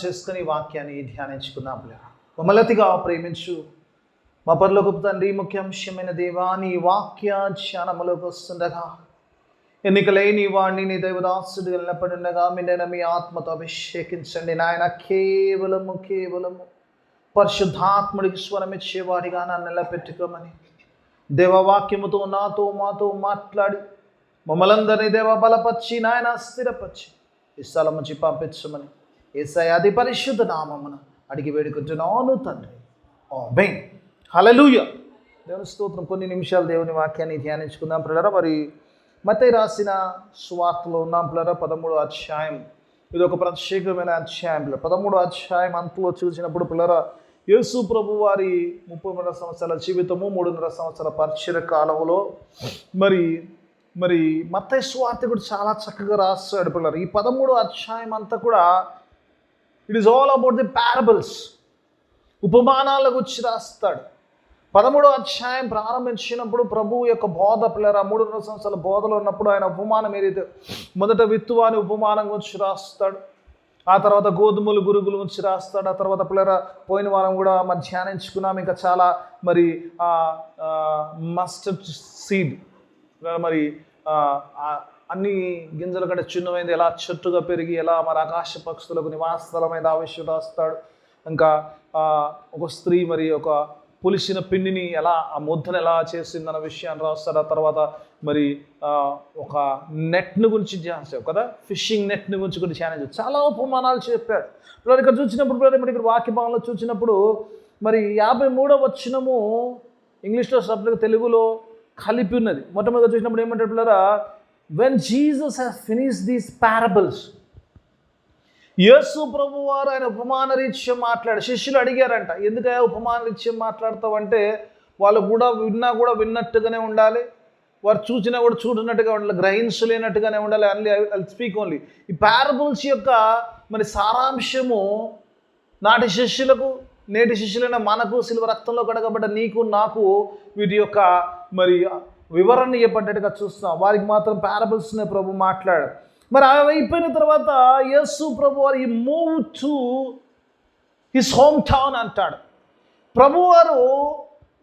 చేసుకుని వాక్యాన్ని ధ్యానించుకుందాం. మమ్మలతిగా ప్రేమించు మా పరలోకపు తండ్రి, ముఖ్యాంశమైన దేవా, నీ వాక్య ధ్యానములోకి వస్తుండగా ఎన్నికలేని వాడిని నీ దైవదాసుడు వెళ్ళినప్పుడుండగా మిన్న మీ ఆత్మతో అభిషేకించండి నాయన. కేవలము పరిశుద్ధాత్ముడికి స్వరమిచ్చేవాడిగా నన్ను నిలబెట్టుకోమని దేవవాక్యముతో నాతో మాతో మాట్లాడి మమ్మలందరినీ దేవ బలపరిచి నాయన స్థిరపరిచి ఈ స్థలం నుంచి పంపించమని యేసయ్య అతి పరిశుద్ధ నామమున అడిగి వేడుకుంటున్నాను తండ్రి. ఆమేన్. హల్లెలూయా. దేవుని స్తోత్రం. కొన్ని నిమిషాలు దేవుని వాక్యాన్ని ధ్యానించుకుందాం పిల్లరా. మరి మత్తయి రాసిన సువార్తలో ఉన్నాం పిల్లరా. 13వ అధ్యాయం. ఇది ఒక ప్రత్యేకమైన అధ్యాయం పిల్లరా. 13వ అధ్యాయం అంతలో చూసినప్పుడు పిల్లరా, యేసు ప్రభు వారి 33 సంవత్సరాల జీవితము, 3.5 సంవత్సరాల పరిచయ కాలంలో మరి మత్తయి సువార్తికుడు చాలా చక్కగా రాస్తాడు పిల్లలు. ఈ 13వ అధ్యాయం అంతా కూడా it is all about the parables, ఉపమానాల గురించి రాస్తాడు. 13వ అధ్యాయం ప్రారంభించినప్పుడు ప్రభు యొక్క బోధ పిల్లరా, 3.5 సంవత్సరాల బోధలో ఉన్నప్పుడు ఆయన ఉపమానం ఏదైతే మొదట విత్తువాని ఉపమానం గురించి రాస్తాడు, ఆ తర్వాత గోధుమలు గురుగుల గురించి రాస్తాడు, ఆ తర్వాత పిల్లరా పోయిన వారం కూడా మరి ధ్యానించుకున్నాం. ఇంకా చాలా మరి మస్టర్డ్ సీడ్ మరి అన్ని గింజల కంటే చిన్నమైంది ఎలా చెట్టుగా పెరిగి ఎలా మరి ఆకాశ పక్షులకు నివాసస్థలమైన ఆ విషయం రాస్తాడు. ఇంకా ఒక స్త్రీ మరి ఒక పులిసిన పిండిని ఎలా ఆ ముద్దను ఎలా చేసిందన్న విషయాన్ని రాస్తాడు. ఆ తర్వాత మరి ఒక నెట్ను గురించి ధ్యానించావు కదా, ఫిషింగ్ నెట్ని గురించి కూడా ధ్యానించావు. చాలా ఉపమానాలు చెప్పాడు. ఇప్పుడు ఇక్కడ చూసినప్పుడు ఇక్కడ వాక్య భావంలో చూసినప్పుడు మరి 53వ వచనము ఇంగ్లీష్లో సబ్జెక్ట్ తెలుగులో కలిపి ఉన్నది. మొట్టమొదటి చూసినప్పుడు ఏమంటాడు పిల్లరా, when Jesus has finished these parables, యేసు ప్రభు వారు ఆయన ఉపమాన రీత్యం మాట్లాడు. శిష్యులు అడిగారంట, ఎందుకయ్యా ఉపమాన రీత్యం మాట్లాడతావు అంటే, వాళ్ళు కూడా విన్నట్టుగానే ఉండాలి, వారు చూసినా కూడా చూడనట్టుగా ఉండాలి, గ్రహించలేనట్టుగానే ఉండాలి. I speak only. ఈ పారబుల్స్ యొక్క మరి సారాంశము నాటి శిష్యులకు నేటి శిష్యులైన మనకు సిలువ రక్తంలో కడగబడ్డ నీకు నాకు వీటి యొక్క మరి వివరణ ఇవ్వబడ్డట్టుగా చూస్తాం. వారికి మాత్రం పారబుల్స్నే ప్రభు మాట్లాడారు. మరి అవి అయిపోయిన తర్వాత యేసు ప్రభు వారు ఈ move to his home town అంటాడు. ప్రభువారు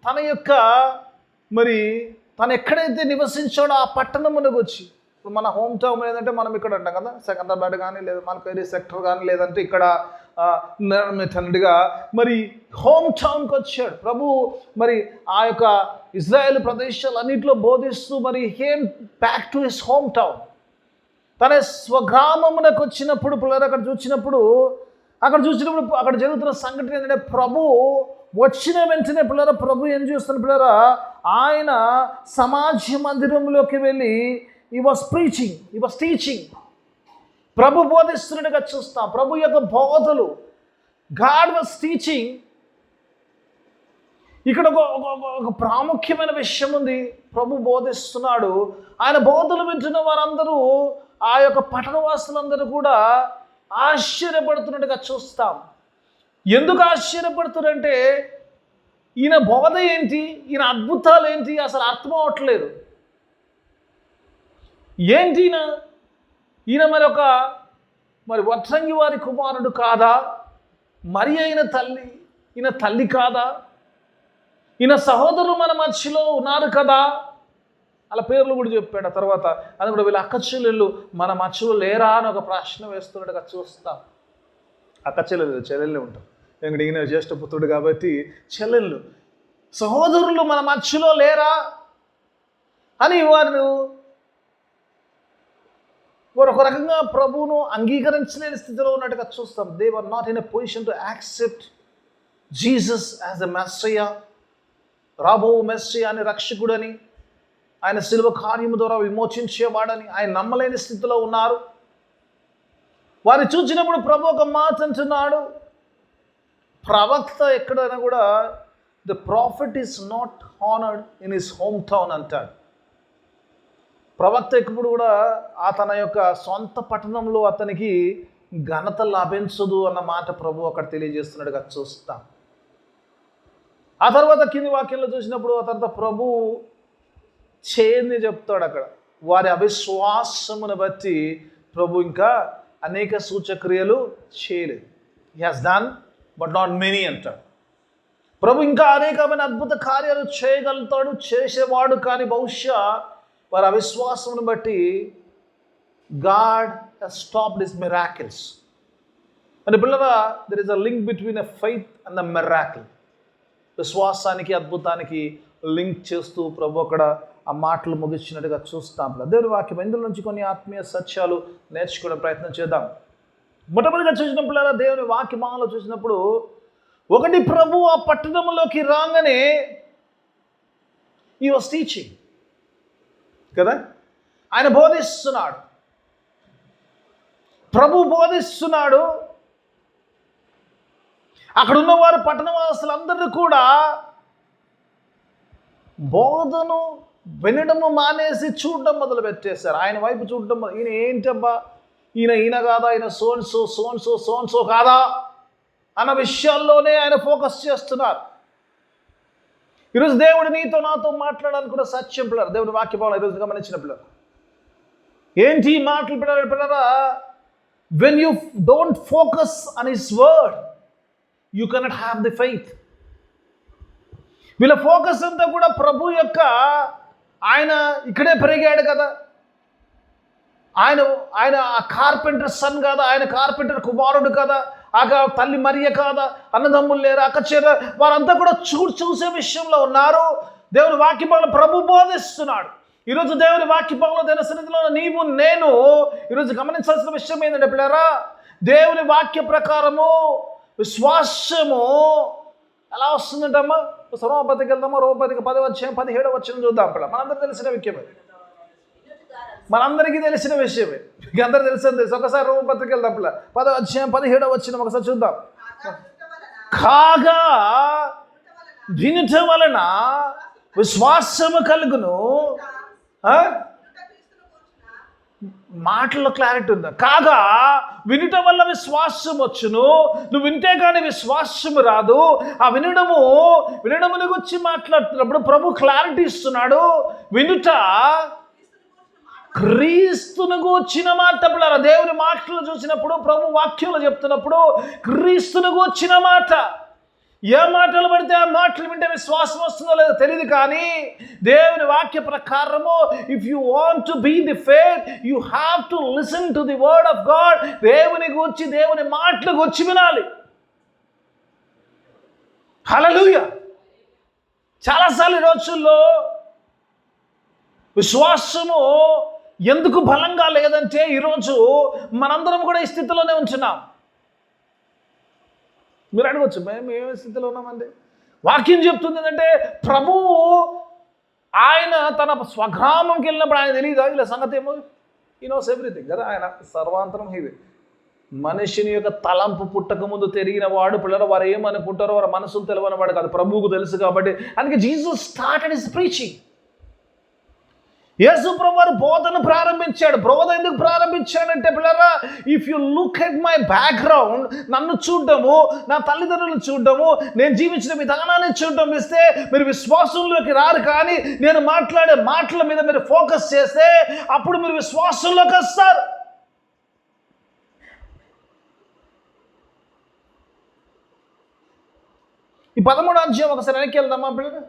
తన యొక్క మరి తను ఎక్కడైతే నివసించాడో ఆ పట్టణమునకు వచ్చి, ఇప్పుడు మన హోమ్ టౌన్ లేదంటే మనం ఇక్కడ ఉంటాం కదా, సెకండ్రాబాద్ కానీ లేదా మల్కైరి సెక్టర్ కానీ లేదంటే ఇక్కడ తండ్రిగా మరి హోమ్ టౌన్కి వచ్చాడు ప్రభు. మరి ఆ యొక్క ఇజ్రాయెల్ ప్రదేశాలన్నింటిలో బోధిస్తూ మరి came back to his home town. తన స్వగ్రామమునకు వచ్చినప్పుడు పిల్లలు అక్కడ చూసినప్పుడు అక్కడ జరుగుతున్న సంఘటన ఏంటంటే, ప్రభు వచ్చిన వెంటనే పిల్లల ప్రభు ఏం చేస్తున్న పిల్లరా, ఆయన సమాజ మందిరంలోకి వెళ్ళి ఈ వాస్ టీచింగ్. ప్రభు బోధిస్తున్నట్టుగా చూస్తాం. ప్రభు యొక్క బోధలు, గాడ్ వాస్ టీచింగ్. ఇక్కడ ఒక ప్రాముఖ్యమైన విషయం ఉంది. ప్రభు బోధిస్తున్నాడు, ఆయన బోధలు వింటున్న వారందరూ, ఆ యొక్క పట్టణవాసులందరూ కూడా ఆశ్చర్యపడుతున్నట్టుగా చూస్తాం. ఎందుకు ఆశ్చర్యపడుతున్నారంటే, ఈయన బోధ ఏంటి, ఈయన అద్భుతాలు ఏంటి అసలు అర్థం అవట్లేదు. ఏంటి ఈయన మరి వడ్రంగి వారి కుమారుడు కాదా, మరి ఈయన తల్లి కాదా, ఈయన సహోదరులు మన మధ్యలో ఉన్నారు కదా, అలా పేర్లు కూడా చెప్పాడు. ఆ తర్వాత అది కూడా వీళ్ళ అక్క చెల్లెళ్ళు మన మధ్యలో లేరా అని ఒక ప్రశ్న వేస్తున్నట్టుగా చూస్తాం. అక్క చెల్లెళ్ళు ఉంటారు, ఎందుకంటే ఈయన జ్యేష్ఠ పుత్రుడు కాబట్టి చెల్లెళ్ళు, సహోదరులు మన మధ్యలో లేరా అని వారు ఒక రకంగా ప్రభువును అంగీకరించలేని స్థితిలో ఉన్నట్టుగా చూస్తాం. They were not in a position to accept Jesus as ఎ మెస్సయ్య, రాబో మెస్సయ్య అని, రక్షకుడని, ఆయన శిలువ కార్యము ద్వారా విమోచించేవాడని ఆయన నమ్మలేని స్థితిలో ఉన్నారు. వారిని చూసినప్పుడు ప్రభు ఒక మాట అంటున్నాడు, ప్రవక్త ఎక్కడైనా కూడా the profit is not honoured in his home town అంటాడు. ప్రవక్త ఎప్పుడు కూడా తన యొక్క సొంత పట్టణంలో అతనికి ఘనత లభించదు అన్న మాట ప్రభు అక్కడ తెలియజేస్తున్నట్టుగా చూస్తాం. ఆ తర్వాత కింది వాక్యంలో చూసినప్పుడు ఆ తర్వాత ప్రభు చేయని చెప్తాడు. అక్కడ వారి అవిశ్వాసమును బట్టి ప్రభు ఇంకా అనేక సూచక్రియలు చేయలేదు. He has done but not many అంటాడు. ప్రభు ఇంకా అనేకమైన అద్భుత కార్యాలు చేయగలుగుతాడు, చేసేవాడు. కానీ బహుశా వారి అవిశ్వాసమును బట్టి God has stopped his miracles. అంటే పిల్లరా, there is a link between a faith and the miracle. విశ్వాసానికి అద్భుతానికి లింక్ చేస్తూ ప్రభు అక్కడ ఆ మాటలు ముగించినట్టుగా చూస్తాం. దేవుని వాక్యం ఇందులో నుంచి కొన్ని ఆత్మీయ సత్యాలు నేర్చుకునే ప్రయత్నం చేద్దాం. మొట్టమొదటిగా చూసినప్పుడు దేవుని వాక్యమాలలో చూసినప్పుడు ఒకటి, ప్రభు ఆ పట్టణంలోకి రాగానే ఈ వాస్ టీచింగ్ కదా, ఆయన బోధిస్తున్నాడు, ప్రభు బోధిస్తున్నాడు. అక్కడ ఉన్నవారు పట్టణవాసులందరూ కూడా బోధను వినడము మానేసి చూడడం మొదలు పెట్టేశారు. ఆయన వైపు చూడడం, ఈయన ఏంటబ్బా, ఈయన కాదా, ఈయన సోన్సో కాదా అన్న విషయాల్లోనే ఆయన ఫోకస్ చేస్తున్నారు. ఈరోజు దేవుడు నీతో నాతో మాట్లాడాలని కూడా సత్యం పిల్లలు, దేవుడి వాక్య భావం ఈరోజు గమనించిన పిల్లలు ఏంటి ఈ మాటలు పిల్లరా, when you don't focus on his word you cannot have the faith. వీళ్ళ ఫోకస్ అంతా కూడా ప్రభు యొక్క, ఆయన ఇక్కడే పెరిగాడు కదా, ఆయన ఆ కార్పెంటర్ సన్ కదా, ఆయన కార్పెంటర్ కుమారుడు కదా, ఆ తల్లి మరియ కాదా, అన్నదమ్ములు లేరు, అక్కచేర, వారంతా కూడా చూసే విషయంలో ఉన్నారు. దేవుని వాక్యభాగంలో ప్రభు బోధిస్తున్నాడు. ఈరోజు దేవుని వాక్యభాగంలో దేని సన్నిధిలో నీవు నేను ఈరోజు గమనించాల్సిన విషయం ఏంటంటే పిల్లరా, దేవుని వాక్య ప్రకారము విశ్వాసము ఎలా వస్తుందంటమ్మా? రోమపతికి వెళ్దామా, రోమపతికి 10:17 చూద్దాం. పిల్ల మనందరూ తెలిసిన విషయమే, మనందరికీ తెలిసిన విషయమే, మీకు అందరూ తెలుసు. ఒకసారి రోమపత్రిక వెళ్దాం. పిల్ల 10:17 ఒకసారి చూద్దాం. కాగా వినుట వలన విశ్వాసము కలుగును. మాటల్లో క్లారిటీ ఉందా? కాగా వినుట వల్ల విశ్వాసం వచ్చును. నువ్వు వింటే కానీ విశ్వాసము రాదు. ఆ వినడముని గురించి మాట్లాడుతున్నప్పుడు ప్రభు క్లారిటీ ఇస్తున్నాడు. వినుట క్రీస్తును గూర్చిన మాట. పిల్లరా, దేవుని మాటలు చూసినప్పుడు, ప్రభు వాక్యంలో చెప్తున్నప్పుడు క్రీస్తును గూర్చిన మాట. ఏ మాటలు పడితే ఆ మాటలు వింటే విశ్వాసం వస్తుందో లేదో తెలియదు, కానీ దేవుని వాక్య ప్రకారము if you want to be the faith you have to listen to the word of God. దేవుని గూర్చి, దేవుని మాటలు గూర్చి వినాలి. హల్లెలూయా. చాలాసార్లు ఈ రోజుల్లో విశ్వాసము ఎందుకు బలంగా లేదంటే ఈరోజు మనందరం కూడా ఈ స్థితిలోనే ఉంటున్నాం. మీరు అడగవచ్చు, మేము ఏ స్థితిలో ఉన్నామండి? వాక్యం చెప్తుంది ఏంటంటే ప్రభువు ఆయన తన స్వగ్రామంకి వెళ్ళినప్పుడు ఆయన తెలియదా ఇలా సంగతి ఏమో? ఈ నోస్ ఎవ్రీథింగ్ కదా, ఆయన సర్వాంతరం ఇది. మనిషిని యొక్క తలంపు పుట్టక ముందు తిరిగిన వాడు. పిల్లలు వారు ఏమనుకుంటారో వారి మనసులు తెలియని వాడు కాదు, ప్రభువుకు తెలుసు. కాబట్టి అందుకే జీసస్ స్టార్టెడ్ హిస్ ప్రీచింగ్. యేసు ప్రభు వారు బోధన ప్రారంభించాడు. బోధన ఎందుకు ప్రారంభించాడంటే పిల్లరా, if you look at my background, నన్ను చూడడము, నా తల్లిదండ్రులను చూడడము, నేను జీవించిన విధానాన్ని చూడడం ఇస్తే మీరు విశ్వాసంలోకి రారు. కానీ నేను మాట్లాడే మాటల మీద మీరు ఫోకస్ చేస్తే అప్పుడు మీరు విశ్వాసంలోకి వస్తారు. ఈ 13వ అధ్యాయం ఒకసారి వెనక్కి వెళ్దామా పిల్లలు?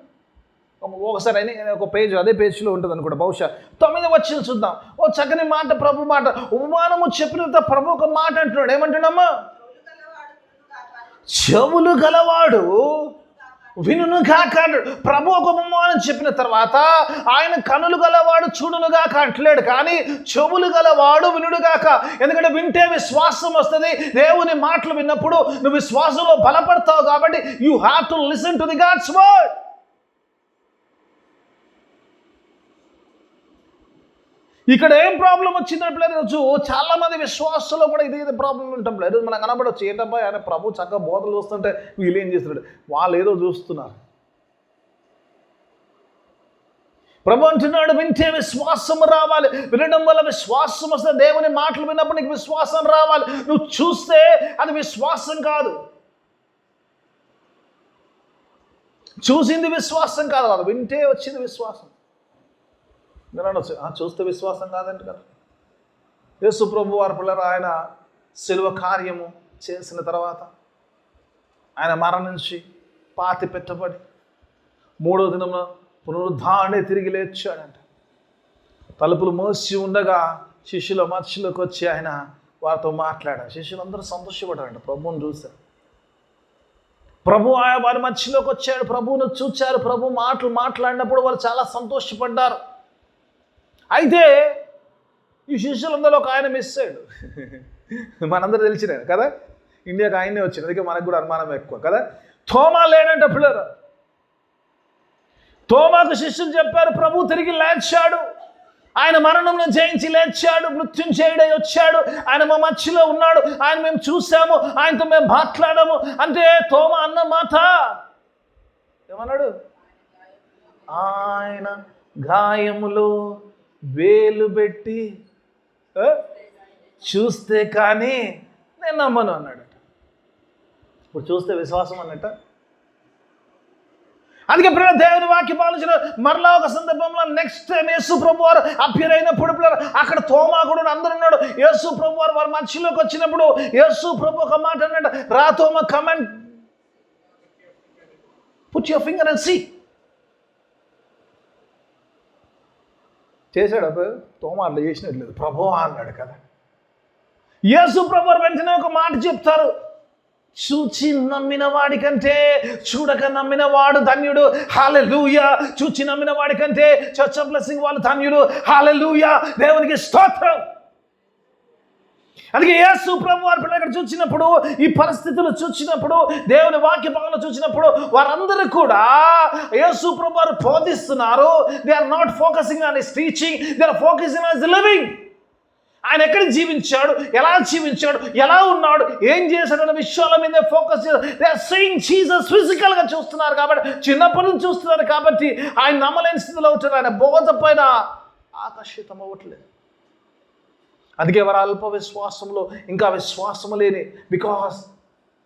ఒకసారి ఒక పేజ్, అదే పేజ్లో ఉంటుంది అనుకుంటా. బహుశా 9వ వచనం చూద్దాం. ఓ చక్కని మాట, ప్రభు మాట. ఉపమానము చెప్పినంత ప్రభు ఒక మాట అంటున్నాడు. ఏమంటున్నామా? చెవులు గలవాడు వినును కాక. ప్రభు ఒక ఉపమానం చెప్పిన తర్వాత ఆయన కనులు గలవాడు చూడునుగాక అంటలేడు, కానీ చెవులు గలవాడు వినుడుగాక. ఎందుకంటే వింటే విశ్వాసం వస్తుంది. దేవుని మాటలు విన్నప్పుడు నువ్వు విశ్వాసంలో బలపడతావు. కాబట్టి you have to listen to the God's word. ఇక్కడ ఏం ప్రాబ్లం వచ్చిందంటే రోజు చాలా మంది విశ్వాసంలో కూడా ఇదే ప్రాబ్లం ఉంటాం. లేదు మనకు కనబడవచ్చు, ఏంటబ్బా ఆయన ప్రభు చక్కగా బోధలు చూస్తుంటే వీళ్ళు ఏం చేస్తున్నాడు, వాళ్ళు ఏదో చూస్తున్నారు. ప్రభు అంటున్నాడు వింటే విశ్వాసం రావాలి. వినడం వల్ల విశ్వాసం వస్తే, దేవుని మాటలు విన్నప్పుడు నీకు విశ్వాసం రావాలి. నువ్వు చూస్తే అది విశ్వాసం కాదు, చూసింది విశ్వాసం కాదు, అది వింటే వచ్చింది విశ్వాసం. మీరు అనొచ్చు, చూస్తే విశ్వాసం కాదంట కదా. యేసు ప్రభు వారి పిల్లలు ఆయన శిలువ కార్యము, చేసిన తర్వాత ఆయన మరణించి పాతి పెట్టబడి 3వ దినమున పునరుద్ధారణే తిరిగి లేచాడంట. తలుపులు మూసి ఉండగా శిష్యుల మధ్యలోకి వచ్చి ఆయన వారితో మాట్లాడారు. శిష్యులందరూ సంతోషపడ్డారంట ప్రభువుని చూశారు. ప్రభు వారి మధ్యలోకి వచ్చాడు, ప్రభువును చూచారు, ప్రభు మాట్లాడినప్పుడు వాళ్ళు చాలా సంతోషపడ్డారు. అయితే ఈ శిష్యులందరూ ఒక ఆయన మిస్ అయ్యాడు. మనందరూ తెలిసినాడు కదా, ఇండియాకి ఆయనే వచ్చింది, అందుకే మనకు కూడా అనుమానం ఎక్కువ కదా. తోమా లేడంట పిల్లలు. తోమాకు శిష్యులు చెప్పారు ప్రభు తిరిగి లేచాడు, ఆయన మరణంను జయించి లేచాడు, మృత్యుంజయుడై వచ్చాడు, ఆయన మా మధ్యలో ఉన్నాడు, ఆయన మేము చూసాము, ఆయనతో మేము మాట్లాడాము అంటే తోమా అన్న మాట ఏమన్నాడు? ఆయన గాయములో వేలు పెట్టి చూస్తే కానీ నేను నమ్మను అన్నాడట. ఇప్పుడు చూస్తే విశ్వాసం అన్నట్ట. అందుకే పిల్లల దేవుని వాక్యం ఆలోచన మరలా ఒక సందర్భంలో నెక్స్ట్ టైం యేసు ప్రభు వారు అపియర్ అయినప్పుడు పిల్లలు అక్కడ తోమా కూడా అందరూ ఉన్నాడు. యేసు ప్రభు వారు వారి మధ్యలోకి వచ్చినప్పుడు యేసు ప్రభు ఒక మాట అన్నాడు, రా Thoma, come and put your finger and see. చేశాడు అప్పుడు తోమా అట్లా చేసినట్లేదు, ప్రభు అన్నాడు కదా. యేసు ప్రభు వారు వెంటనే ఒక మాట చెప్తారు, చూచి నమ్మిన వాడి కంటే చూడక నమ్మిన వాడు ధన్యుడు, హల్లెలూయా. చూచి నమ్మిన వాడి కంటే చర్చ్ ఆఫ్ బ్లెస్సింగ్ వాళ్ళు ధన్యుడు, హల్లెలూయా, దేవునికి స్తోత్రం. అందుకే యేసు ప్రభు వారి పిల్లలు చూసినప్పుడు, ఈ పరిస్థితులు చూసినప్పుడు, దేవుని వాక్య భాగంలో చూసినప్పుడు వారందరూ కూడా యేసు ప్రభు వారు బోధిస్తున్నారు. They are not focusing on his teaching, they are focusing on his living. ఆయన ఎక్కడ జీవించాడు, ఎలా జీవించాడు, ఎలా ఉన్నాడు, ఏం చేశాడు అనే విషయాల మీద ఫోకస్ చేస్తారు. జీసస్ ఫిజికల్గా చూస్తున్నారు కాబట్టి, చిన్నప్పటి నుంచి చూస్తున్నారు కాబట్టి ఆయన నమ్మలేని స్థితిలో ఉంటారు. ఆయన బోధ పైన ఆకర్షితం అవ్వట్లేదు. అందుకే వారు అల్ప విశ్వాసంలో ఇంకా విశ్వాసం లేని, because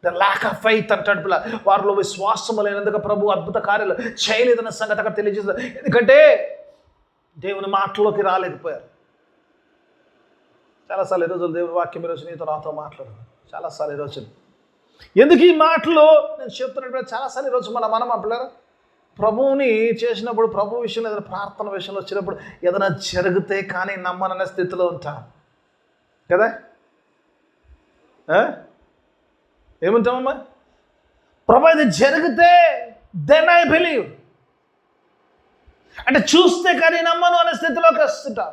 the lack of faith అంటాడు పిల్ల, వారిలో విశ్వాసం లేనందుకు ప్రభు అద్భుత కార్యాలు చేయలేదన్న సంగతి అక్కడ తెలియజేస్తారు. ఎందుకంటే దేవుని మాటలోకి రాలేకపోయారు. చాలాసార్లు ఈరోజు దేవుని వాక్యం ఈరోజు నీతో నాతో మాట్లాడదు. చాలాసార్లు ఈరోజు ఎందుకు ఈ మాటలు నేను చెప్తున్నప్పుడు చాలాసార్లు ఈరోజు మనం పిల్లలు ప్రభువుని చేసినప్పుడు, ప్రభు విషయంలో ఏదైనా ప్రార్థన విషయంలో వచ్చినప్పుడు ఏదైనా జరిగితే కానీ నమ్మననే స్థితిలో ఉంటాం కదా. ఏముంటామమ్మా? ప్రభు ఇది జరిగితే దెన్ ఐ బిలీవ్ అంటే చూస్తే కానీ నమ్మను అనే స్థితిలోకి వస్తుంటాం.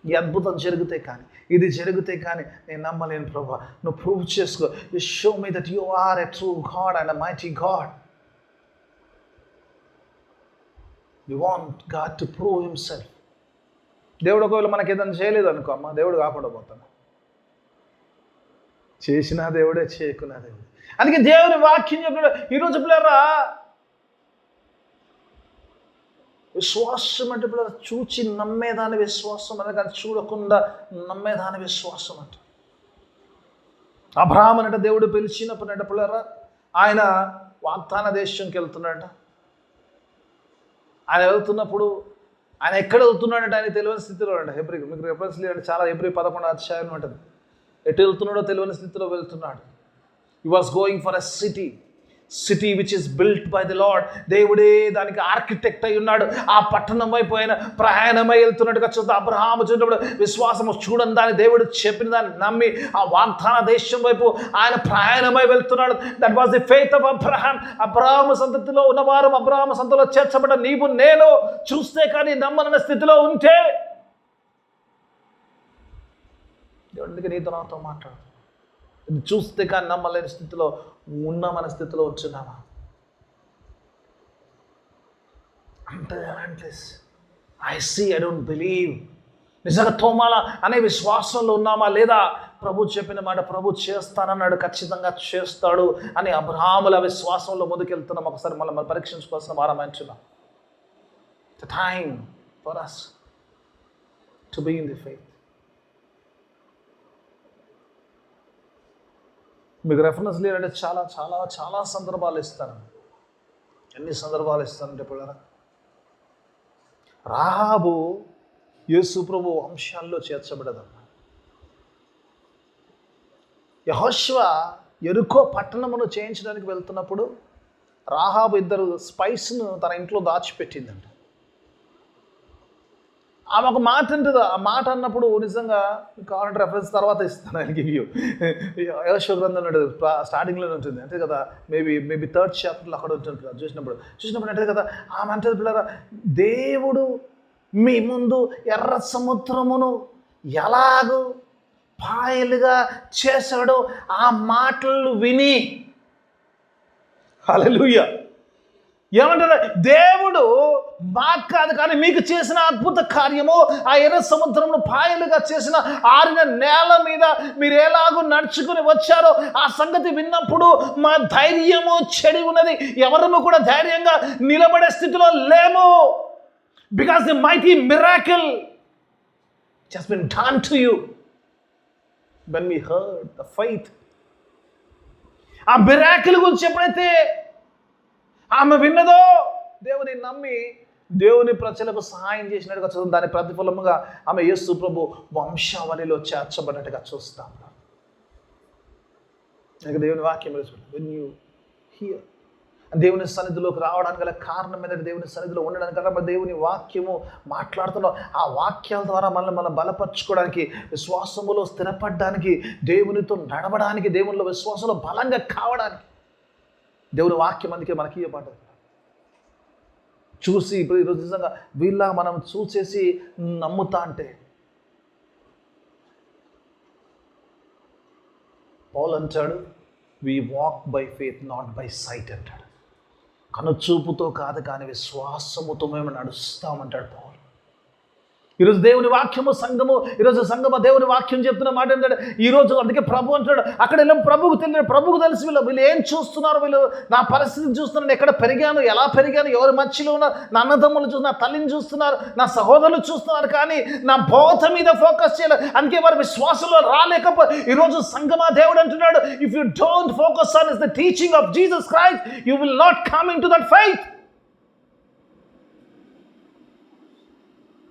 ఈ అద్భుతం జరిగితే కానీ, ఇది జరిగితే కానీ నేను నమ్మలేను ప్రభా, నువ్వు ప్రూవ్ చేసుకో. You show me that you are a true God and a mighty God. You want God to prove himself. దేవుడు ఒకవేళ మనకి ఏదైనా చేయలేదు అనుకో అమ్మ, దేవుడు కాకుండా పోతాను. చేసినా దేవుడే, చేయకున్నా దేవుడే. అందుకే దేవుని వాక్యం చెప్పినాడు. ఈరోజు పిల్లరా విశ్వాసం అంటే పిల్లలు చూచి నమ్మేదాని విశ్వాసం అంటే, కానీ చూడకుండా నమ్మేదాని విశ్వాసం అంటే. అబ్రహాము అంటే దేవుడు పిలిచినప్పుడు అంటే పిల్లరా ఆయన వాగ్దాన దేశంకి వెళ్తున్నాడట. ఆయన వెళ్తున్నప్పుడు ఆయన ఎక్కడ వెళ్తున్నాడంటే ఆయన తెలియని స్థితిలో అంట. మీకు రెఫరెన్స్ లేదంటే చాలా హెబ్రీ 11వ అధ్యాయం ఉంటుంది. ఎటు వెళ్తున్నాడో తెలియని స్థితిలో వెళ్తున్నాడు. He was going for a city which is built by the lord. దేవుడే దానికి ఆర్కిటెక్ట్ అయి ఉన్నాడు. ఆ పట్టణం వైపు ఆయన ప్రయాణమై వెళ్తున్నట్టుగా చూస్తే అబ్రహాము చూసినప్పుడు విశ్వాసము చూడని దాన్ని దేవుడు చెప్పిన దాన్ని నమ్మి ఆ వాగ్దాన దేశం వైపు ఆయన ప్రయాణమై వెళ్తున్నాడు. That was the faith of Abraham. Abraham సంతతిలో ఉన్నవారు, అబ్రహాము సంతతిలో చేర్చబడ్డ నీవు నేను చూస్తే కానీ నమ్మనన్న స్థితిలో ఉంటే దేవుడికి నీతో నాతో మాట్లాడు. ఇది చూస్తే కానీ నమ్మలేని స్థితిలో ఉన్నామన్న స్థితిలో వచ్చున్నామా అంటే I see, I don't believe. నిజంగా తోమాల అనే విశ్వాసంలో ఉన్నామా లేదా? ప్రభు చెప్పిన మాట ప్రభు చేస్తానన్నాడు, ఖచ్చితంగా చేస్తాడు అని అబ్రహాముల విశ్వాసంలో ముందుకెళ్తున్నాం. ఒకసారి మనం పరీక్షించుకోవాల్సిన ఆరంభించున్నాం. The time for us to be in the faith. మీకు రెఫరెన్స్ లేదంటే చాలా చాలా చాలా సందర్భాలు ఇస్తాను. ఎన్ని సందర్భాలు ఇస్తానంటే పిల్లరా, రాహాబు యేసు ప్రభు వంశాల్లో చేర్చబడదమ్మా. యెహోషువ యెరికో పట్టణమును చేయించడానికి వెళ్తున్నప్పుడు రాహాబు 2 స్పైస్ను తన ఇంట్లో దాచిపెట్టిందంట. ఆమె ఒక మాట అంటుంది. ఆ మాట అన్నప్పుడు నిజంగా కావాలంటే రెఫరెన్స్ తర్వాత ఇస్తాను. ఆయనకి వ్యూ యెహోషువ గ్రంథం ఉంటుంది, స్టార్టింగ్లోనే ఉంటుంది అంతే కదా. మేబీ 3rd చాప్టర్లో అక్కడ ఉంటుంది కదా. చూసినప్పుడు అంటే కదా ఆమె అంటే పిల్లరా, దేవుడు మీ ముందు ఎర్ర సముద్రమును ఎలాగూ పాయలుగా చేశాడో ఆ మాటలు విని, హల్లెలూయా, ఏమంటారు, దేవుడు మాకు కాదు కానీ మీకు చేసిన అద్భుత కార్యము ఆ ఎర్ర సముద్రంలో పాయలుగా చేసిన ఆరిన నేల మీద మీరు ఎలాగో నడుచుకుని వచ్చారో ఆ సంగతి విన్నప్పుడు మా ధైర్యము చెడి ఉన్నది. ఎవరము కూడా ధైర్యంగా నిలబడే స్థితిలో లేము. Because the mighty miracle has been done to you when we heard the faith. ఆ మిరాకిల్ గురించి ఎప్పుడైతే ఆమె విన్నదో, దేవుని నమ్మి దేవుని ప్రజలకు సహాయం చేసినట్టుగా చూస్తాం. దాని ప్రతిఫలముగా ఆమె యేసు ప్రభు వంశావళిలో చేర్చబడినట్టుగా చూస్తాం. దేవుని వాక్యం when you hear, దేవుని సన్నిధిలోకి రావడానికి గల కారణం ఏంటంటే దేవుని సన్నిధిలో ఉండడానికి గల దేవుని వాక్యము మాట్లాడుతున్నాం. ఆ వాక్యాల ద్వారా మనల్ని బలపరచుకోవడానికి, విశ్వాసములో స్థిరపడడానికి, దేవునితో నడవడానికి, దేవునిలో విశ్వాసంలో బలంగా కావడానికి దేవుని వాక్యం అందుకే మనకి ఇవ్వబడ్డది. చూసి ఇప్పుడు ఈరోజు నిజంగా వీళ్ళ మనం చూసేసి నమ్ముతా అంటే, పౌలు అంటాడు we walk by faith not by sight అంటాడు. కనుచూపుతో కాదు కానీ విశ్వాసముతో మేము నడుస్తామంటాడు పౌలు. ఈరోజు దేవుని వాక్యము సంఘము, ఈరోజు సంఘము దేవుని వాక్యం చెప్తున్న మాట ఏంటంటే, ఈరోజు అందుకే ప్రభు అంటాడు అక్కడ వెళ్ళి ప్రభుకు తెలియదు, ప్రభుకు తెలిసి వీళ్ళు ఏం చూస్తున్నారు, వీళ్ళు నా పరిస్థితిని చూస్తున్నారు, ఎక్కడ పెరిగాను, ఎలా పెరిగాను, ఎవరి మధ్యలో ఉన్న నా అన్నదమ్ములు చూస్తున్నారు, నా తల్లిని చూస్తున్నారు, నా సహోదరులు చూస్తున్నారు, కానీ నా బోధ మీద ఫోకస్ చేయలేదు. అందుకే వారి విశ్వాసంలో రాలేకపోతే ఈరోజు సంఘమా దేవుడు అంటున్నాడు, if you don't focus on the teaching of Jesus Christ you will not come in to that faith.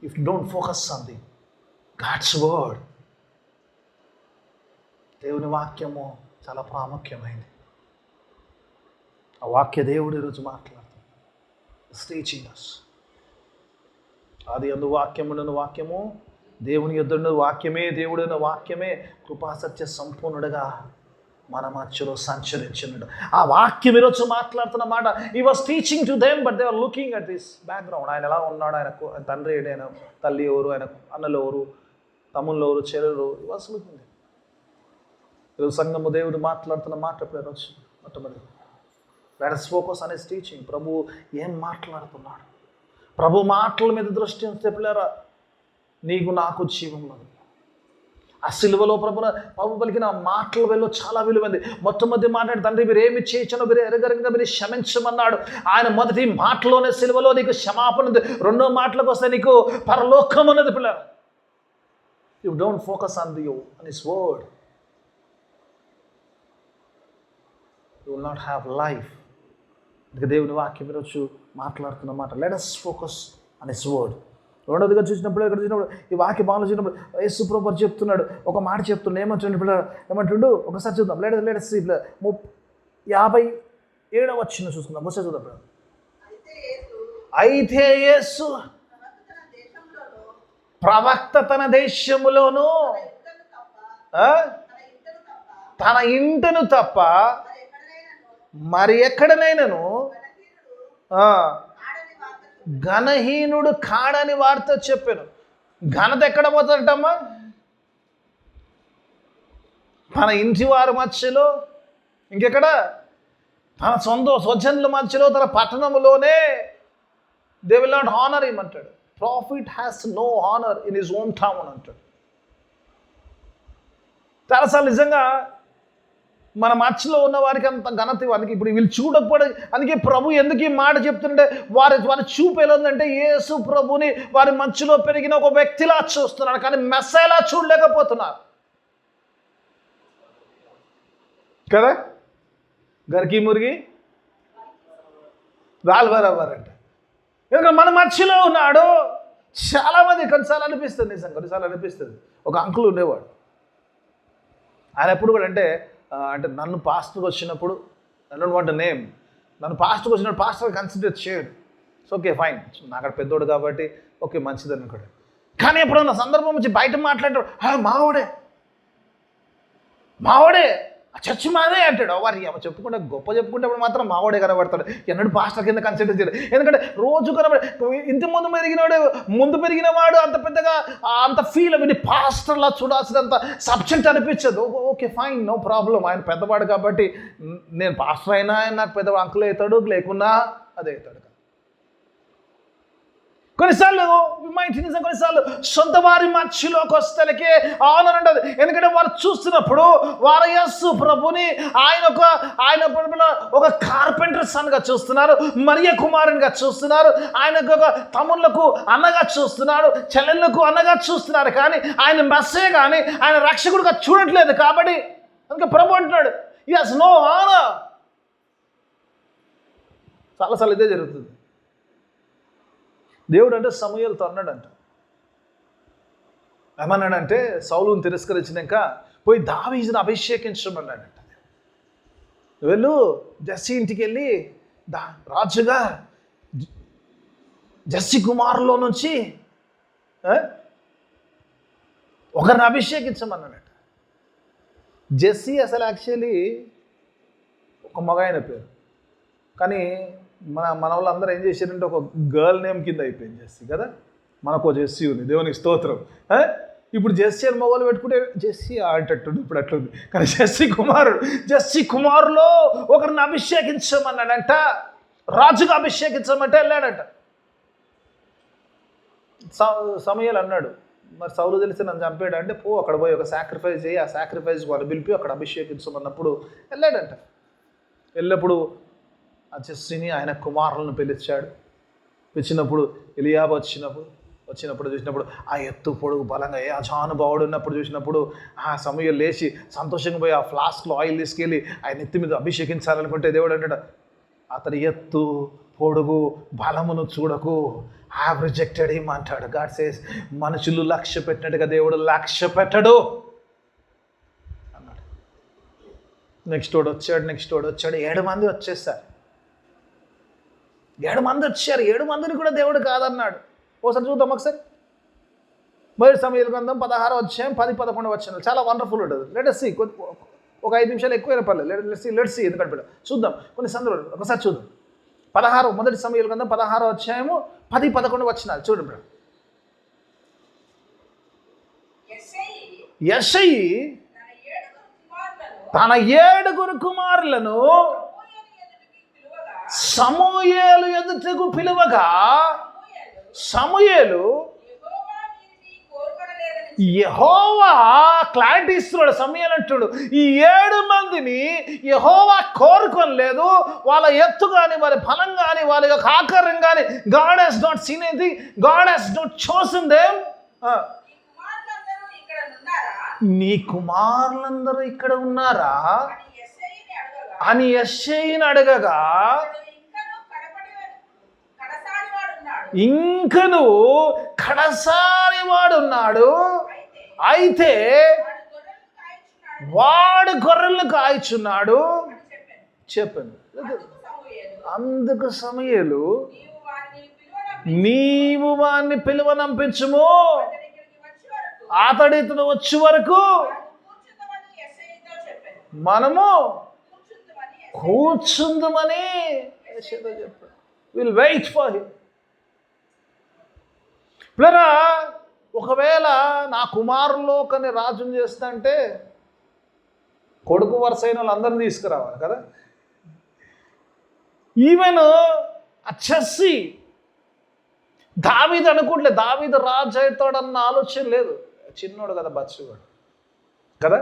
If you don't focus on the God's word, దేవుని వాక్యము చాలా ప్రాముఖ్యమైనది. ఆ వాక్య దేవుడు ఈరోజు మాట్లాడుతుంది. Teaching us. ఆది యందు వాక్యమును, వాక్యము దేవుని యొద్ద వాక్యమే, దేవుడైన వాక్యమే కృపాసత్య సంపూర్ణుడుగా మన మధ్యలో సంచరించినడు. ఆ వాక్యం ఈరోజు మాట్లాడుతున్న మాట. He was teaching to them but they are looking at this background. ఆయన ఎలా ఉన్నాడు, ఆయనకు తండ్రి ఏడు, ఆయన తల్లి ఎవరు, ఆయన అన్నలు ఎవరు, తమ్ముళ్ళు ఎవరు, చెల్లెలు, హీ వాస్ లుకింగ్. ఈరోజు సంఘము దేవుడు మాట్లాడుతున్న మాట ఇప్పుడు ఈరోజు మొట్టమొదటి let us focus on his teaching. ప్రభు ఏం మాట్లాడుతున్నాడు, ప్రభు మాటల మీద దృష్టి ఉంటే పిల్లరా నీకు నాకు జీవం లేదు. ఆ సిలువలో ప్రభు పలికిన మాటల వెళ్ళో చాలా విలువైంది. మొట్టమొదటి మాట్లాడి తండ్రి మీరు ఏమి చేయొచ్చనో మీరు ఎరగరంగా మీరు క్షమించమన్నాడు. ఆయన మొదటి మాటలోనే సిలువలో నీకు క్షమాపణ ఉంది. రెండో మాటలకు వస్తే నీకు పరలోకం ఉన్నది పిల్లలు. You don't focus on his word, you will not have life. అందుకే దేవుని వాక్యం ఈరోజు మాట్లాడుతున్న మాట let us focus on his word. రెండోదిగా చూసినప్పుడు ఇక్కడ చూసినప్పుడు ఈ వాక్య భావన చూసినప్పుడు యేసు ప్రభువు చెప్తున్నాడు, ఒక మాట చెప్తున్నాడు. ఏమంటుండు ఒకసారి చూద్దాం. లేట్ సి 57వ వచనం చూసుకుందాం. ఒకసారి చూద్దాం. అయితే యేసు ప్రవక్త తన దేశములోను తన ఇంటను తప్ప మరి ఎక్కడనైనాను ఘనహీనుడు కాడని వార్త చెప్పాను. ఘనత ఎక్కడ పోతాడమ్మా? తన ఇంటి వారి మధ్యలో, ఇంకెక్కడ తన స్వజనుల మధ్యలో, తన పట్టణంలోనే. They will not honour him అంటాడు. Prophet has no honour in his own town అంటాడు. చాలాసార్లు నిజంగా మన మధ్యలో ఉన్న వారికి అంత ఘనత వారికి ఇప్పుడు వీళ్ళు చూడకపోవడం. అందుకే ప్రభు ఎందుకు ఈ మాట చెప్తుంటే వారి చూపు ఎలా ఉందంటే యేసు ప్రభుని వారి మధ్యలో పెరిగిన ఒక వ్యక్తిలా చూస్తున్నారు, కానీ మెస్సైలా చూడలేకపోతున్నారు కదా. గరికి మురిగి రాల్వరవ్వరు అంటే ఎందుకంటే మన మధ్యలో ఉన్నాడు. చాలామంది కొన్నిసార్లు అనిపిస్తుంది, నిజంగా కొన్నిసార్లు అనిపిస్తుంది. ఒక అంకుల్ ఉండేవాడు, ఆయన ఎప్పుడు కూడా అంటే అంటే నన్ను పాస్టర్కి వచ్చినప్పుడు నన్ను వాంట్ నేమ్ నన్ను పాస్టర్కి వచ్చినప్పుడు పాస్టర్ కన్సిడర్ చేయడు. సో ఓకే ఫైన్, నాకు అక్కడ పెద్దోడు కాబట్టి ఓకే మంచిది అనుకోడు. కానీ ఎప్పుడన్నా సందర్భం వచ్చి బయట మాట్లాడతాడు, మావాడే ఆ చర్చి మాదే అంటాడు. వారి చెప్పుకుంటే గొప్ప చెప్పుకుంటేప్పుడు మాత్రం మావాడే కనబడతాడు. ఎన్నడూ పాస్టర్ కింద కన్సిడర్ చేయలేదు. ఎందుకంటే రోజు ఇంటి ముందు పెరిగిన వాడు అంత పెద్దగా అంత ఫీల్ అవి పాస్టర్లా చూడాల్సినంత సబ్జెక్ట్ అనిపించదు. ఓకే ఫైన్, నో ప్రాబ్లం, ఆయన పెద్దవాడు కాబట్టి నేను పాస్టర్ అయినా ఆయన నాకు పెద్దవాడు అంకుల్ అవుతాడు, లేకున్నా అదే అవుతాడు. కొన్నిసార్లు కొన్నిసార్లు సొంత వారి మధ్యలోకి వస్తేలకే ఆనర్ ఉండదు. ఎందుకంటే వారు చూస్తున్నప్పుడు వారు యేసు ప్రభుని ఆయన ఒక కార్పెంటర్ సన్గా చూస్తున్నారు, మరియ కుమారునిగా చూస్తున్నారు, ఆయనకు ఒక తమ్ముళ్లకు అన్నగా చూస్తున్నాడు, చెల్లెళ్ళకు అన్నగా చూస్తున్నారు. కానీ ఆయన మెస్సే కానీ ఆయన రక్షకుడిగా చూడట్లేదు. కాబట్టి అందుకే ప్రభు అంటున్నాడు యస్ నో ఆనర్. చాలాసార్లు ఇదే జరుగుతుంది. దేవుడు అంటే సమూయేలుతో అన్నాడంట, ఏమన్నాడంటే సౌలుని తిరస్కరించినాక పోయి దావీదుని అభిషేకించమన్నాడంట. వెళ్ళు జెస్సీ ఇంటికి వెళ్ళి రాజుగా జెస్సీ కుమారులో నుంచి ఒకరిని అభిషేకించమన్నాడట. జెస్సీ అసలు యాక్చువల్లీ ఒక మగాయన పేరు, కానీ మన వాళ్ళందరూ ఏం చేశారంటే ఒక గర్ల్ నేమ్ కింద అయిపోయింది జెస్సీ కదా. మనకు జెస్సీ ఉంది, దేవునికి స్తోత్రం. ఇప్పుడు జెస్సీ అని మొగలు పెట్టుకుంటే జెస్సీ అంటట్టుండి ఇప్పుడు అట్లుంది. కానీ జెస్సీ కుమారులో ఒకరిని అభిషేకించమన్నాడంట, రాజుగా అభిషేకించమంటే వెళ్ళాడంట. సమూయేలు అన్నాడు, మరి సౌలు తెలిసి నన్ను చంపాడు అంటే పో అక్కడ పోయి ఒక సాక్రిఫైస్ చేయి, ఆ సాక్రిఫైస్ వాళ్ళు పిలిపి అక్కడ అభిషేకించమన్నప్పుడు వెళ్ళాడంట. వెళ్ళినప్పుడు ఆ జెస్సీని ఆయన కుమారులను పిలిచినప్పుడు ఎలియాబు వచ్చినప్పుడు చూసినప్పుడు ఆ ఎత్తు పొడుగు బలంగా అజానుభావుడు ఉన్నప్పుడు చూసినప్పుడు ఆ సమయం లేచి సంతోషంగా పోయి ఆ ఫ్లాస్క్లో ఆయిల్ తీసుకెళ్ళి ఆయన ఎత్తి మీద అభిషేకించాలనుకుంటే దేవుడు అంటాడు, అతని ఎత్తు పొడుగు బలమును చూడకు, హ్యావ్ రిజెక్టెడ్ హిమ్ అంటాడు. గాడ్ సేస్ మనుషులు లక్ష్య పెట్టినట్టుగా దేవుడు లక్ష్య పెట్టడు అన్నాడు. నెక్స్ట్ వాడు వచ్చాడు. 7 మంది వచ్చేసారు. 7 మంది వచ్చారు. 7 మందిని కూడా దేవుడు కాదన్నాడు. ఒకసారి చూద్దాం ఒకసారి. మొదటి సమూయేలు గ్రంథం 16వ అధ్యాయం 10-11 వచనాలు చాలా వండర్ఫుల్ ఉంటుంది. Let's see. ఒక 5 నిమిషాలు ఎక్కువైనా పర్లేదు. లెట్స్ సీ ఎందుకంటే చూద్దాం కొన్ని సందర్భాలు ఒకసారి చూద్దాం. మొదటి సమూయేలు గ్రంథం 16వ అధ్యాయము 10-11 వచనాలు చూడండి. యెషయి తన 7 కుమారులను సమూయేలు ఎదుటకు పిలువగా సమూయేలు యెహోవా క్లారిటీ ఇస్తున్నాడు. సమూయేలు అంటాడు, ఈ 7 మందిని యెహోవా కోరుకోలేదు. వాళ్ళ ఎత్తు కానీ వాళ్ళ బలం కానీ వాళ్ళ యొక్క ఆకారం కానీ God has not seen anything, God has not chosen them. నీ కుమారులందరూ ఇక్కడ ఉన్నారా అని యెషయిని అడగగా ఇంకను కడసారి వాడున్నాడు, అయితే వాడు గొర్రెలను కాయచున్నాడు చెప్పాను. అందుకు సమూయేలు నీవు వారిని పిలువనంపించుము, అతడితను వచ్చే వరకు మనము కూర్చుందుమని చెప్పాడు. Will wait for him. పిల్లరా, ఒకవేళ నా కుమారులోకని రాజుని చేస్తా అంటే కొడుకు వరుస అయిన వాళ్ళందరినీ తీసుకురావాలి కదా. ఈవెన్ వచ్చేసి దావీదు అనుకుంటలే, దావీదు రాజు అవుతాడన్న ఆలోచన లేదు. చిన్నోడు కదా, బచ్చగాడు కదా,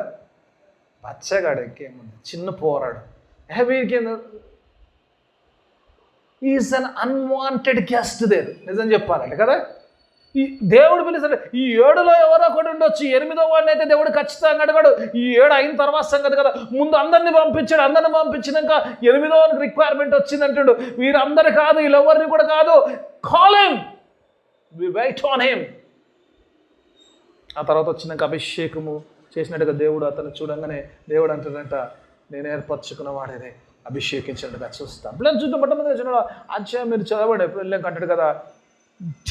బచ్చగాడు ఇంకేముంది, చిన్న పోరాడు. వీరికి is an unwanted guest there. నిజం చెప్పాలంటే కదా, ఈ దేవుడు పిలిచాడు. ఈ 7లో ఎవరో ఒకటి ఉండొచ్చు, 8వ వాడిని అయితే దేవుడు ఖచ్చితంగా అడగాడు. ఈ 7 అయిన తర్వాత సంగతి కదా, ముందు అందరిని పంపించాడు. అందరిని పంపించినాక 8వ రిక్వైర్మెంట్ వచ్చిందంటాడు. వీరందరు కాదు, వీళ్ళెవరిని కూడా కాదు, call him, we wait on him. ఆ తర్వాత వచ్చినాక అభిషేకము చేసినట్టుగా దేవుడు అతను చూడంగానే దేవుడు అంటాడంట, నేను ఏర్పరచుకున్న వాడిని అభిషేకించినట్టుగా చూస్తాను. పిల్లలు చూద్దాం. మొట్టమొదటి చూడ అధ్యాయం మీరు చదవండి. పిల్లలు అంటాడు కదా,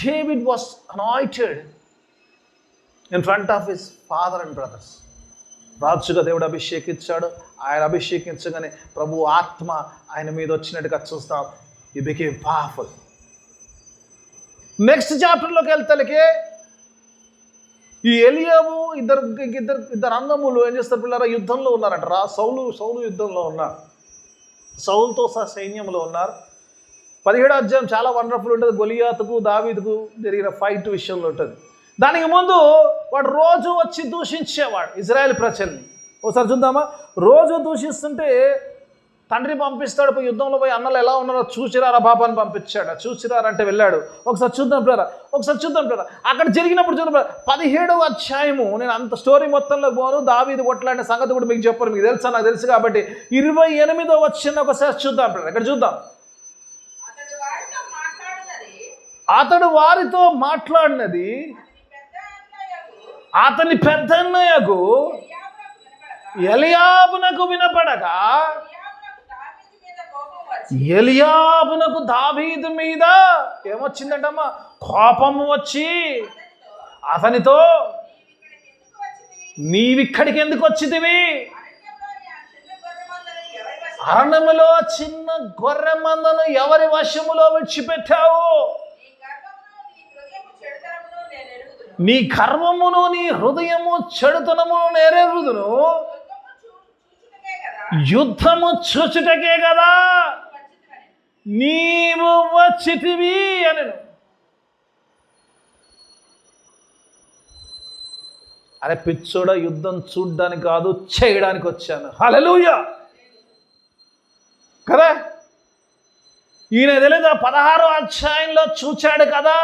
David was anointed in front of his father and brothers. రాజుగా దేవుడు అభిషేకించాడు. ఆయన అభిషేకించగానే ప్రభు ఆత్మ ఆయన మీద వచ్చినట్టుగా చూస్తాం. He became powerful. నెక్స్ట్ చాప్టర్లోకి వెళ్తాకే ఈ ఎలియాబు ఇద్దరు అన్నములు ఏం చేస్తారు పిల్లరా, యుద్ధంలో ఉన్నారంట. సౌలు యుద్ధంలో ఉన్నారు. సౌలుతో సహా సైన్యంలో ఉన్నారు. 17వ అధ్యాయం చాలా వండర్ఫుల్ ఉంటుంది. గొలియాతుకు దావీదుకు జరిగిన ఫైట్ విషయంలో ఉంటుంది. దానికి ముందు వాడు రోజు వచ్చి దూషించేవాడు ఇజ్రాయెల్ ప్రజల్ని. ఒకసారి చూద్దామా. రోజు దూషిస్తుంటే తండ్రి పంపిస్తాడు, పోయి యుద్ధంలో పోయి అన్నలు ఎలా ఉన్నారో చూసిరారా బాబాని పంపించాడు. చూసిరారంటే వెళ్ళాడు. ఒకసారి చూద్దాం పిల్లరా. అక్కడ జరిగినప్పుడు చూద్దాం. 17వ అధ్యాయము, నేను అంత స్టోరీ మొత్తంలో పోను, దావీదు కొట్లాడిన సంగతి కూడా మీకు చెప్పాను, మీకు తెలుసా, నాకు తెలుసు కాబట్టి 28వ వచనం ఒకసారి చూద్దాం పిల్లరా. ఇక్కడ చూద్దాం. అతడు వారితో మాట్లాడినది అతని పెద్దన్నయ్యకు ఎలియాబునకు వినపడగా, ఎలియాబునకు దావీదు మీద ఏమొచ్చిందంటమ్మా, కోపము వచ్చి అతనితో, నీవిక్కడికి ఎందుకు వచ్చితివి? అరణ్యములో చిన్న గొర్రె మందను ఎవరి వశములో విడిచిపెట్టావు? నీ గర్వమును నీ హృదయము చెడుతనమును నేరెరుగుదును. యుద్ధము చూచుటకే కదా నీవు వచ్చితివి అనెను. అరే పిచ్చోడా, యుద్ధం చూడ్డానికి కాదు చేయడానికి వచ్చాను. హల్లెలూయా కదా. ఈయన తెలియదు 16వ అధ్యాయంలో చూచాడు కదా,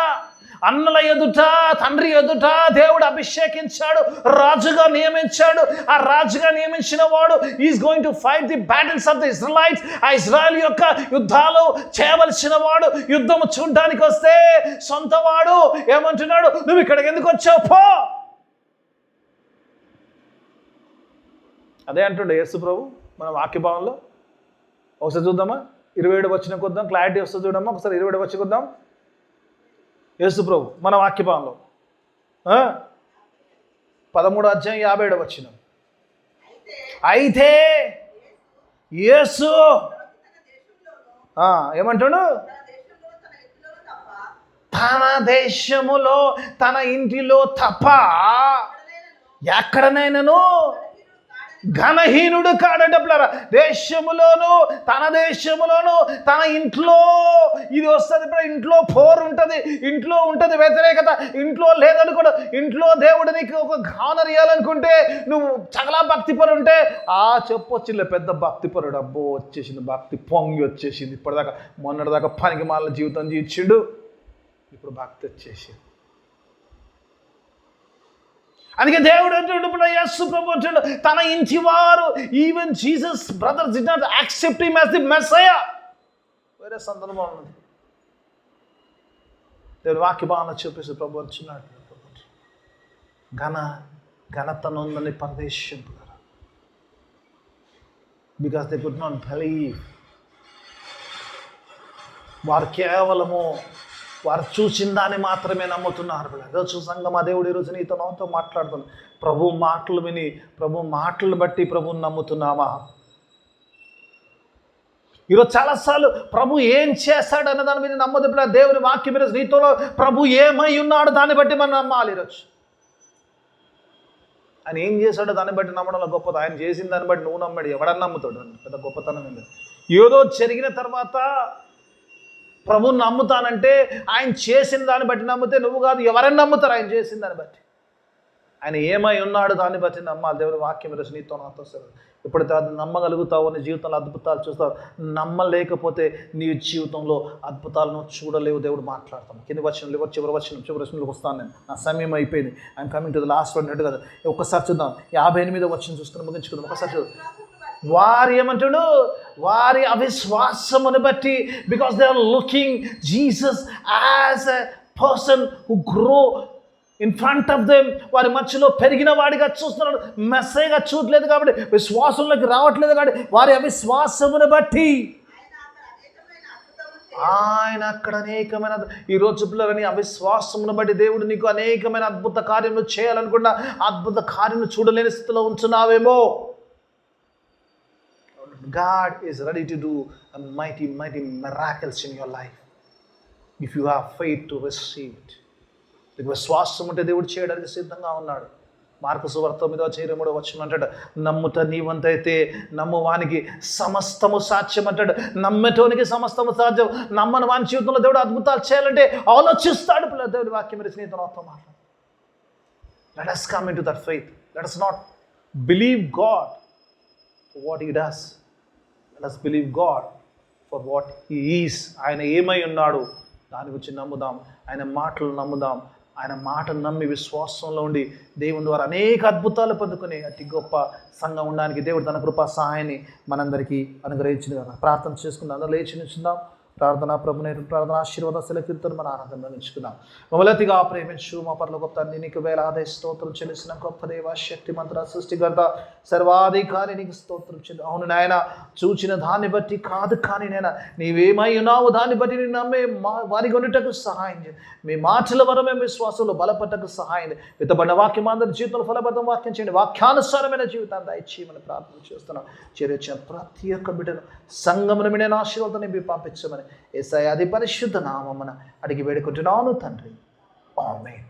అన్నల ఎదుట తండ్రి ఎదుట దేవుడు అభిషేకించాడు, రాజుగా నియమించాడు. ఆ రాజుగా నియమించిన వాడు is going to fight the battles of the Israel's. ఆ ఇజ్రాయెల్ యొక్క యుద్ధాలు చేయవలసిన వాడు యుద్ధము చూడ్డానికి వస్తే సొంత వాడు ఏమంటున్నాడు, నువ్వు ఇక్కడికి ఎందుకు వచ్చావు పో. అదే అంటుండే యేసు ప్రభు మన వాక్యభావంలో. ఒకసారి చూద్దామా, 27వ వచనం కొద్దాం, క్లారిటీ వస్తుంది చూడమ్మా. ఒకసారి 27వ వచనం కొద్దాం. యేసు ప్రభు మన వాక్యభావంలో 13వ అధ్యాయం 57వ వచనం. అయితే యేసు ఏమంటాడు, తన దేశములో తన ఇంటిలో తప్ప ఎక్కడనైనాను ఘనహీనుడు కాడట. దేశములోను తన ఇంట్లో ఇది వస్తుంది. ఇప్పుడు ఇంట్లో పోరు ఉంటుంది, ఇంట్లో ఉంటుంది వ్యతిరేకత, ఇంట్లో లేదనుకోడు. ఇంట్లో దేవుడు నీకు ఒక ఘానర్ ఇవ్వాలనుకుంటే నువ్వు చాలా భక్తిపరు ఉంటే చెప్పొచ్చులే పెద్ద భక్తిపరుడు, అబ్బో వచ్చేసింది భక్తి పొంగి వచ్చేసింది. ఇప్పటిదాకా మొన్నటిదాకా పనికి మాల జీవితం జీవించిండు, ఇప్పుడు భక్తి వచ్చేసింది. అందుకే దేవుడు అంటాడు, ఇప్పుడు యేసు ప్రభు అంటాడు, తన ఇంటి వారు, even Jesus brothers did not accept him as the Messiah. వేరే సందర్భం ఉన్నది. దేవుడు వాక్య భావన చూపిస్తూ ప్రభు వచ్చినాడు. ఘనతనుందని పరదేశింపుతారు. Because they could not believe. వారు కేవలము వారు చూసిన దాన్ని మాత్రమే నమ్ముతున్నారు. ఈరోజు సంఘం ఆ దేవుడు ఈరోజు నీతో నాతో మాట్లాడుతున్నాను. ప్రభు మాటలు విని ప్రభు మాటలు బట్టి ప్రభుని నమ్ముతున్నామా? ఈరోజు చాలాసార్లు ప్రభు ఏం చేస్తాడు అన్న దాని మీద నమ్మదు. ఇప్పుడు దేవుని వాక్యం ఈరోజు నీతో ప్రభు ఏమై ఉన్నాడు దాన్ని బట్టి మనం నమ్మాలి. ఈరోజు ఆయన ఏం చేశాడో దాన్ని బట్టి నమ్మడంలో గొప్పది. ఆయన చేసిన దాన్ని బట్టి నువ్వు నమ్మాడు, ఎవడన్నా నమ్ముతాడు. పెద్ద గొప్పతనం ఏంది? ఏదో జరిగిన తర్వాత ప్రభుని నమ్ముతానంటే ఆయన చేసిన దాన్ని బట్టి నమ్మితే నువ్వు కాదు, ఎవరైనా నమ్ముతారు ఆయన చేసిన దాన్ని బట్టి. ఆయన ఏమై ఉన్నాడు దాన్ని బట్టి నమ్మాలి. దేవుడి వాక్యం ఈరోజు నీతో నాతో సరే ఎప్పుడైతే అది నమ్మగలుగుతావో నీ జీవితంలో అద్భుతాలు చూస్తావు. నమ్మలేకపోతే నీ జీవితంలో అద్భుతాలను చూడలేవు. దేవుడు మాట్లాడతాను. కింది వచనంలో చివరి వచనంలోకి వస్తాను నేను. నా సమయం అయిపోయింది. I'm coming to the last one కదా. ఒక్కసారి చూద్దాం. 58వ వచనం చూసుకుని ముగించుకుందాం. ఒకసారి చూద్దాం. వారి ఏమంటాడు, వారి అవిశ్వాసమును బట్టి, because they are looking Jesus as a person who grow in front of them, వారి మధ్యలో పెరిగిన వాడిగా చూస్తున్నాడు. మెస్సయ్యగా చూడలేదు కాబట్టి, విశ్వాసంలోకి రావట్లేదు కాబట్టి, వారి అవిశ్వాసమును బట్టి ఆయన అక్కడ అనేకమైన, ఈరోజు పిల్లలని అవిశ్వాసమును బట్టి దేవుడు నీకు అనేకమైన అద్భుత కార్యములు చేయాలనుకున్నా అద్భుత కార్యములు చూడలేని స్థితిలో ఉంచున్నావేమో. God is ready to do a mighty miracles in your life if you have faith to receive it. నీకు విశ్వాసం ఉంటే దేవుడు చేయడానికి సిద్ధంగా ఉన్నాడు. మార్కు సువార్త 9:23 అంటాడు, నమ్ముట నీవంతైతే నమ్మువానికి సమస్తము సాధ్యం అంటాడు. నమ్మటోనికి సమస్తము సాధ్యం. నమ్మని వాని జీవితంలో దేవుడు అద్భుతాలు చేయాలంటే ఆలోచిస్తాడు. పిల్లలు, దేవుడి వాక్యం స్నేహితులతో మాట్లాడు. Let us come into that faith. Let us not believe God for what He does. Let us believe God for what He is. ఆయన ఏమై ఉన్నాడు దాని గురించి నమ్ముదాం. ఆయన మాటలు నమ్ముదాం. ఆయన మాటను నమ్మి విశ్వాసంలో ఉండి దేవుని ద్వారా అనేక అద్భుతాలు పొందుకుని అతి గొప్ప సంఘం ఉండడానికి దేవుడు తన కృపా సహాయాన్ని మనందరికీ అనుగ్రహించింది కదా. ప్రార్థన చేసుకుందాం. అందరూ లేచి నిల్చుందాం. ప్రార్థన ప్రభు నేటి ప్రార్థన ఆశీర్వాద సెలకీర్తన మన ఆరాధనలో నిలుచుకుందాం. మమ్మల్నిగా ప్రేమించు మా పరలోక తండ్రి, నీకు వేలాది స్తోత్రం చెల్లిసిన గొప్ప దేవ, శక్తిమంతుడ, సృష్టికర్త, సర్వాధికారి, నీకు స్తోత్రం చెల్లి. అవును నాయన, చూచిన దాన్ని బట్టి కాదు, కానీ నేను నీవేమై ఉన్నావు దాన్ని బట్టి నేను నమ్మే వారికి ఉండటకు సహాయం చేయండి. మీ మాటల వరం మేము విశ్వాసంలో బలపడటకు సహాయం చేయండి. విత్తబడిన వాక్యం అందరి జీవితంలో ఫలబద్ధం వాక్యం చేయండి. వాక్యానుసారమైన జీవితాన్ని దయచేయమని ప్రార్థన చేస్తున్నాం. చేరొచ్చిన ప్రతి ఒక్క బిడ్డను సంఘమును మీడైన ఆశీర్వాదం నింపి పంపించమని యేసయ్య అతి పరిశుద్ధ నామమున అడిగి వేడుకుంటున్నాను తండ్రి. ఆమేన్.